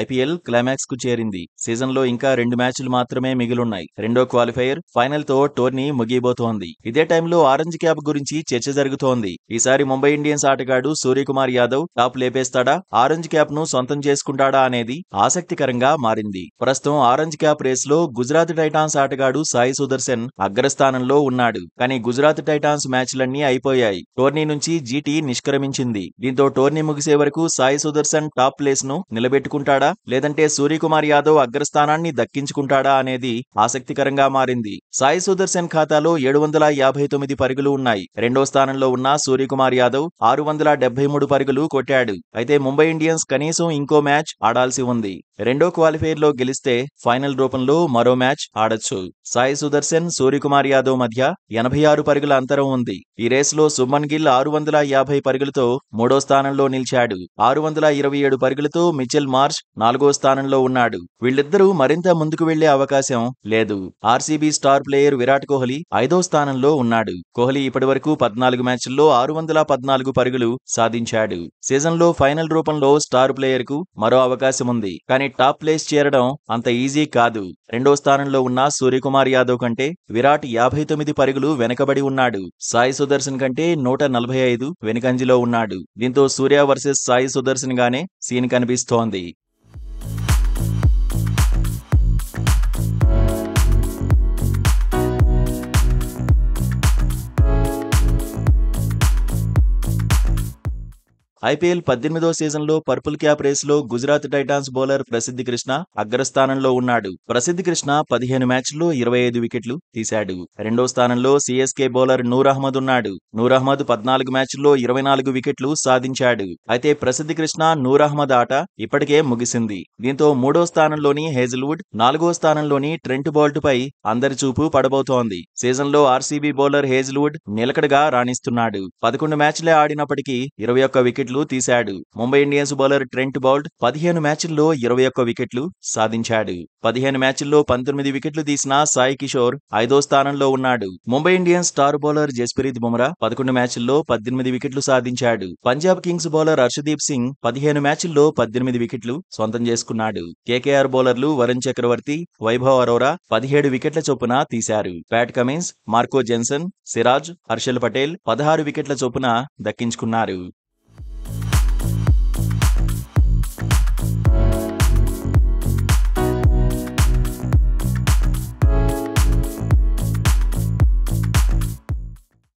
IPL climax కు చేరింది. సీజన్లో ఇంకా 2 మ్యాచ్లు మాత్రమే మిగిలున్నాయి. రెండో క్వాలిఫైయర్ ఫైనల్ తో టోర్నీ ముగియబోతోంది. ఇదే టైంలో ఆరెంజ్ క్యాప్ గురించి చర్చ జరుగుతోంది. ఈసారి ముంబై ఇండియన్స్ ఆటగాడు సూర్యకుమార్ యాదవ్ టాప్ లేపేస్తాడా, ఆరెంజ్ క్యాప్ ను సొంతం చేసుకుంటాడా అనేది ఆసక్తికరంగా మారింది. ప్రస్తుతం ఆరెంజ్ క్యాప్ రేస్ లో గుజరాత్ టైటాన్స్ ఆటగాడు సాయి సుదర్శన్ అగ్రస్థానంలో ఉన్నాడు. కానీ గుజరాత్ టైటాన్స్ మ్యాచ్లన్నీ అయిపోయాయి. టోర్నీ నుంచి జీటీ నిష్క్రమించింది. దీంతో టోర్నీ ముగిసే వరకు సాయి సుదర్శన్ టాప్ ప్లేస్ ను నిలబెట్టుకుంటాడా, లేదంటే సూర్యకుమార్ యాదవ్ అగ్రస్థానాన్ని దక్కించుకుంటాడా అనేది ఆసక్తికరంగా మారింది. సాయి సుదర్శన్ ఖాతాలో 759 పరుగులు ఉన్నాయి. రెండో స్థానంలో ఉన్న సూర్యకుమార్ యాదవ్ 673 పరుగులు కొట్టాడు. అయితే ముంబై ఇండియన్స్ కనీసం ఇంకో మ్యాచ్ ఆడాల్సి ఉంది. రెండో క్వాలిఫైర్ లో గెలిస్తే ఫైనల్ రూపంలో మరో మ్యాచ్ ఆడొచ్చు. సాయి సుదర్శన్, సూర్యకుమార్ యాదవ్ మధ్య 86 పరుగుల అంతరం ఉంది. ఈ రేస్ లో సుమన్ గిల్ 650 పరుగులతో మూడో స్థానంలో నిలిచాడు. 627 పరుగులతో మిచెల్ మార్ష్ నాలుగో స్థానంలో ఉన్నాడు. వీళ్ళిద్దరూ మరింత ముందుకు వెళ్లే అవకాశం లేదు. RCB star player Virat Kohli ఐదో స్థానంలో ఉన్నాడు. కోహ్లీ ఇప్పటివరకు 14 మ్యాచ్ల్లో 614 పరుగులు సాధించాడు. సీజన్లో ఫైనల్ రూపంలో స్టార్ ప్లేయర్ కు మరో అవకాశం ఉంది. కానీ టాప్ ప్లేస్ చేరడం అంత ఈజీ కాదు. రెండో స్థానంలో ఉన్న సూర్యకుమార్ యాదవ్ కంటే విరాట్ 59 పరుగులు వెనకబడి ఉన్నాడు. సాయి సుదర్శన్ కంటే 145 వెనుకంజలో ఉన్నాడు. దీంతో సూర్య వర్సెస్ సాయి సుదర్శన్ గానే సీన్ కనిపిస్తోంది. ఐపీఎల్ 18వ సీజన్లో పర్పుల్ క్యాప్ రేసులో గుజరాత్ టైటాన్స్ బౌలర్ ప్రసిద్ధ్ కృష్ణ అగ్రస్థానంలో ఉన్నాడు. ప్రసిద్ధ్ కృష్ణ 15 మ్యాచ్ల్లో 25 వికెట్లు తీశాడు. రెండో స్థానంలో సీఎస్కే బౌలర్ నూర్ అహ్మద్ ఉన్నాడు. నూర్ అహ్మద్ 14 మ్యాచ్ల్లో 24 వికెట్లు సాధించాడు. అయితే ప్రసిద్ధ్ కృష్ణ, నూర్ అహ్మద్ ఆట ఇప్పటికే ముగిసింది. దీంతో మూడో స్థానంలోని హేజల్వుడ్, నాలుగో స్థానంలోని ట్రెంట్ బౌల్ట్ పై అందరి చూపు పడబోతోంది. సీజన్లో ఆర్సీబీ బౌలర్ హేజల్వుడ్ నిలకడగా రాణిస్తున్నాడు. 11 మ్యాచ్లే ఆడినప్పటికీ 21 వికెట్లు తీశాడు. Mumbai Indians bowler Trent Boult 15 మ్యాచ్ల్లో 21 వికెట్లు సాధించాడు. 15 మ్యాచ్ల్లో 19 వికెట్లు తీసిన సాయి కిషోర్ ఐదో స్థానంలో ఉన్నాడు. Mumbai Indians star bowler Jasprit Bumrah 11 మ్యాచ్ల్లో 18 వికెట్లు సాధించాడు. పంజాబ్ కింగ్స్ బౌలర్ హర్షదీప్ సింగ్ 15 మ్యాచ్ల్లో 18 వికెట్లు సొంతం చేసుకున్నాడు. కేకేఆర్ బౌలర్లు వరుణ్ చక్రవర్తి, వైభవ్ అరోరా 17 వికెట్ల చొప్పున తీశారు. Pat Cummins, Marco Jansen, Siraj, Harshal Patel 16 వికెట్ల చొప్పున దక్కించుకున్నారు.